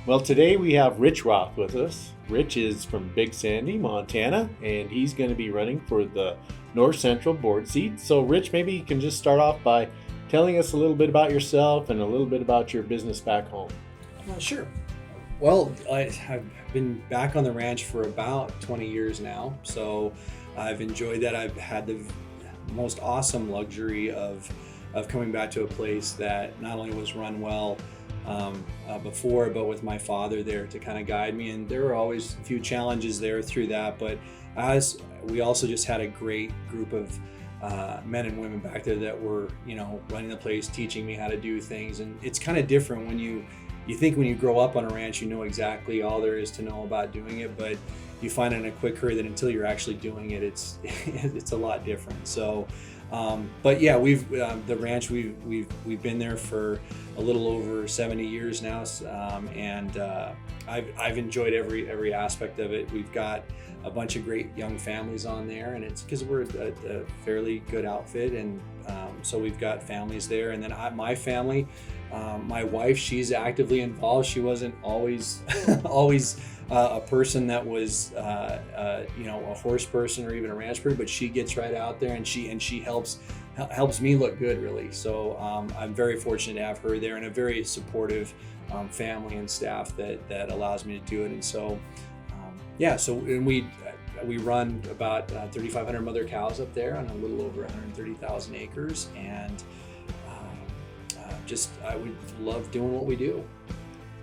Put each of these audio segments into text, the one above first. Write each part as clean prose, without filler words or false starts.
Well, today we have Rich Roth with us. Rich is from Big Sandy, Montana, and he's going to be running for the North Central board seat. So, Rich, maybe you can just start off by telling us a little bit about yourself and a little bit about your business back home. Sure. Well, I've been back on the ranch for about 20 years now, so I've enjoyed that. I've had the most awesome luxury of coming back to a place that not only was run well before, but with my father there to kind of guide me. And there were always a few challenges there through that, but we also just had a great group of men and women back there that were, running the place, teaching me how to do things. And it's kind of different when you think when you grow up on a ranch, you know exactly all there is to know about doing it, but you find in a quick hurry that until you're actually doing it, it's a lot different. So, but yeah, the ranch we've been there for a little over 70 years now, and I've enjoyed every aspect of it. We've got a bunch of great young families on there, and it's because we're a fairly good outfit, and so we've got families there. And then my family, my wife, she's actively involved. She wasn't always a person that was a horse person or even a ranch person, but she gets right out there and she helps me look good, really. So I'm very fortunate to have her there, and a very supportive family and staff that allows me to do it. And so and we run about 3,500 mother cows up there on a little over 130,000 acres, and I would love doing what we do.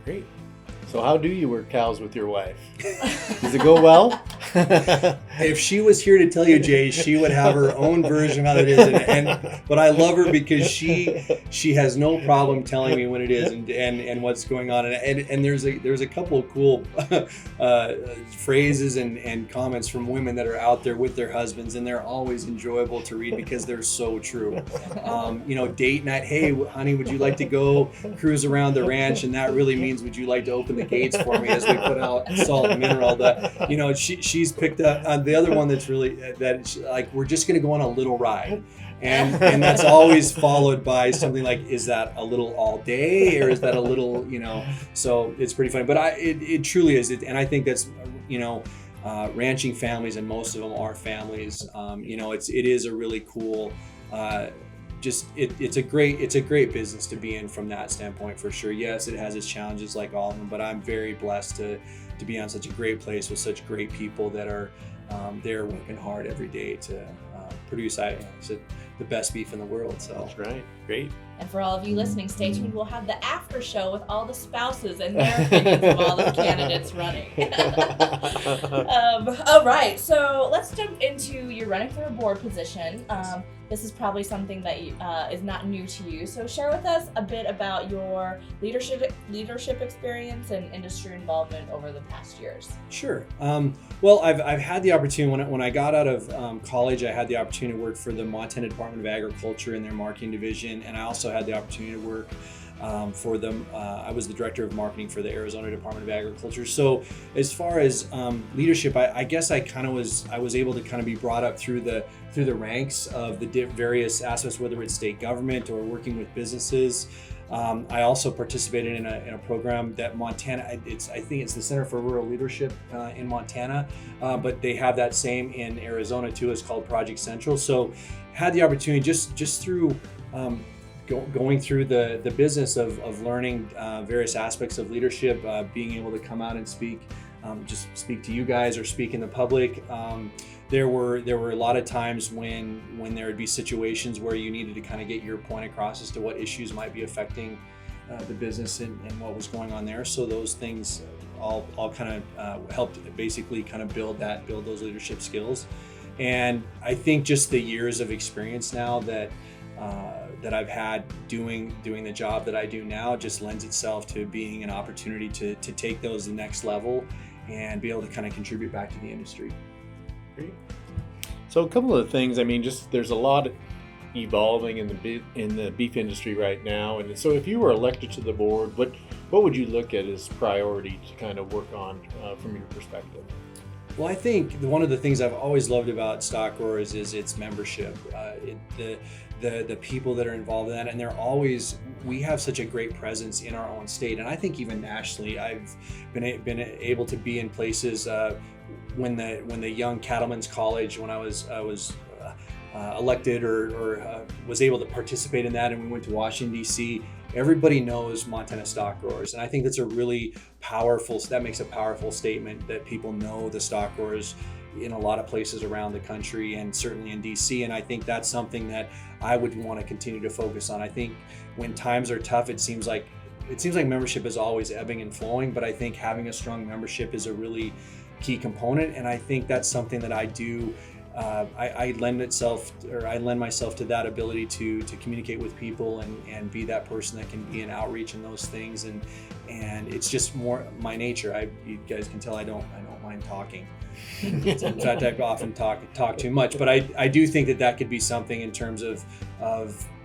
Great. So how do you work cows with your wife? Does it go well? If she was here to tell you, Jay, she would have her own version of how it is. But I love her because she has no problem telling me when it is and what's going on. And there's a couple of cool phrases and comments from women that are out there with their husbands, and they're always enjoyable to read because they're so true. Date night, hey, honey, would you like to go cruise around the ranch? And that really means, would you like to open the gates for me as we put out salt and mineral? She's picked up the other one that's really like, we're just going to go on a little ride, and that's always followed by something like, is that a little all day, or is that a little, so it's pretty funny. But it truly is, and I think that's ranching families, and most of them are families. It is a really cool. It's a great business to be in from that standpoint, for sure. Yes, it has its challenges like all of them, but I'm very blessed to be on such a great place with such great people that are there working hard every day to produce the best beef in the world. So that's right. Great. And for all of you listening, stay tuned. We'll have the after show with all the spouses and their opinions of all the candidates running. All right, so let's jump into your running for a board position. This is probably something that is not new to you. So share with us a bit about your leadership experience and industry involvement over the past years. Sure. Well, I've had the opportunity, when I got out of college, I had the opportunity to work for the Montana Department of Agriculture in their marketing division, and I also had the opportunity to work for them. I was the director of marketing for the Arizona Department of Agriculture. So as far as leadership, I guess I was able to kind of be brought up through the ranks of the various aspects, whether it's state government or working with businesses. I also participated in a program that Montana, I think it's the Center for Rural Leadership in Montana, but they have that same in Arizona too. It's called Project Central. So had the opportunity just through going through the business of learning various aspects of leadership, being able to come out and speak to you guys or speak in the public. There were a lot of times when there would be situations where you needed to kind of get your point across as to what issues might be affecting the business and what was going on there. So those things all kind of helped basically kind of build those leadership skills. And I think just the years of experience now that I've had doing the job that I do now just lends itself to being an opportunity to take those to the next level and be able to kind of contribute back to the industry. Great. So a couple of things, there's a lot evolving in the beef industry right now, and so if you were elected to the board, what would you look at as priority to kind of work on from your perspective? Well, I think one of the things I've always loved about Stock Growers is its membership. the people that are involved in that, and we have such a great presence in our own state, and I think even nationally. I've been able to be in places when the Young Cattlemen's College, when I was elected or was able to participate in that, and we went to Washington D.C. Everybody knows Montana stock growers, and I think that makes a powerful statement that people know the stock growers in a lot of places around the country, and certainly in DC. And I think that's something that I would want to continue to focus on. I think when times are tough, it seems like membership is always ebbing and flowing, but I think having a strong membership is a really key component. And I think that's something that I do. I lend myself to that ability to communicate with people and be that person that can be in outreach and those things. And it's just more my nature. You guys can tell I don't mind talking. In fact, I often talk too much, but I do think that could be something in terms of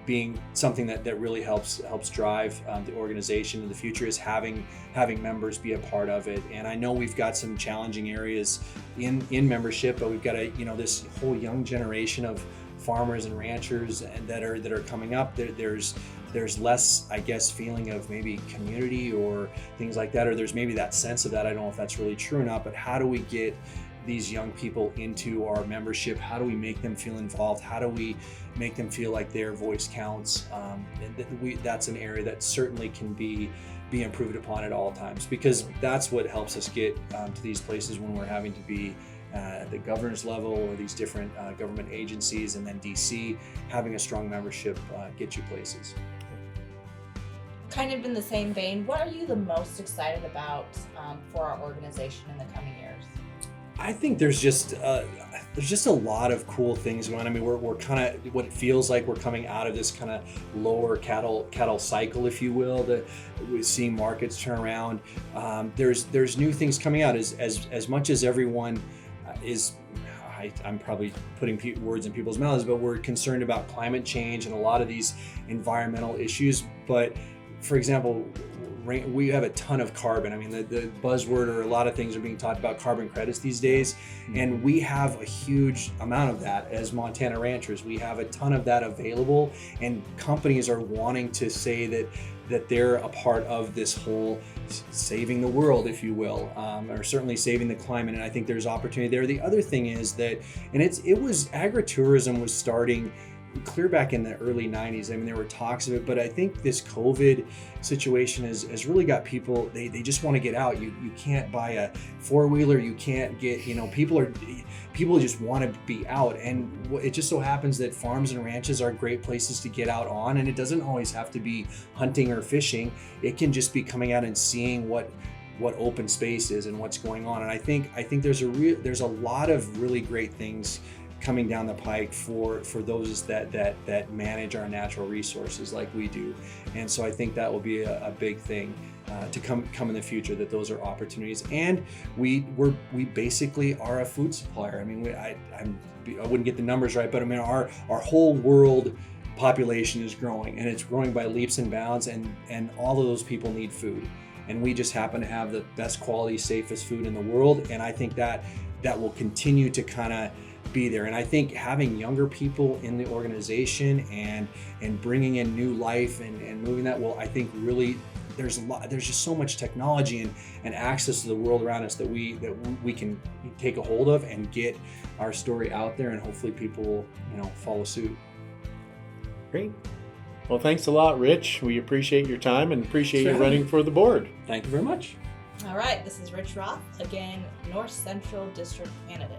being something that really helps drive the organization in the future, is having members be a part of it. And I know we've got some challenging areas in membership, but we've got this whole young generation of farmers and ranchers and that are coming up. There's less, I guess, feeling of maybe community or things like that, or there's maybe that sense of that. I don't know if that's really true or not, but how do we get these young people into our membership? How do we make them feel involved? How do we make them feel like their voice counts? That's an area that certainly can be improved upon at all times, because that's what helps us get to these places when we're having to be at the governor's level or these different government agencies, and then DC. Having a strong membership gets you places. Kind of in the same vein, what are you the most excited about for our organization in the coming years? I think there's just a lot of cool things going on. I mean, we're kind of, what it feels like we're coming out of this kind of lower cattle cycle, if you will. We're seeing markets turn around. There's new things coming out as much as everyone is. I'm probably putting words in people's mouths, but we're concerned about climate change and a lot of these environmental issues. But for example, we have a ton of carbon. I mean, the buzzword, or a lot of things are being talked about carbon credits these days, and we have a huge amount of that as Montana ranchers. We have a ton of that available, and companies are wanting to say that they're a part of this whole saving the world, if you will, or certainly saving the climate. And I think there's opportunity there. The other thing is that, and agritourism was starting clear back in the early 90s. I mean, there were talks of it, but I think this COVID situation has really got people, they just want to get out. You can't buy a four-wheeler, you can't get, people just want to be out. And it just so happens that farms and ranches are great places to get out on, and it doesn't always have to be hunting or fishing. It can just be coming out and seeing what open space is and what's going on. And I think there's a lot of really great things coming down the pike for those that manage our natural resources like we do. And so I think that will be a big thing to come in the future, that those are opportunities. And we basically are a food supplier. I mean, I wouldn't get the numbers right, but I mean, our whole world population is growing, and it's growing by leaps and bounds, and all of those people need food. And we just happen to have the best quality, safest food in the world. And I think that will continue to kind of be there. And I think having younger people in the organization and bringing in new life and moving that, well, I think really there's just so much technology and access to the world around us that we can take a hold of and get our story out there, and hopefully people will, follow suit. Great. Well, thanks a lot, Rich. We appreciate your time and appreciate you running for the board. Thank you very much. All right, this is Rich Roth, again, North Central District candidate.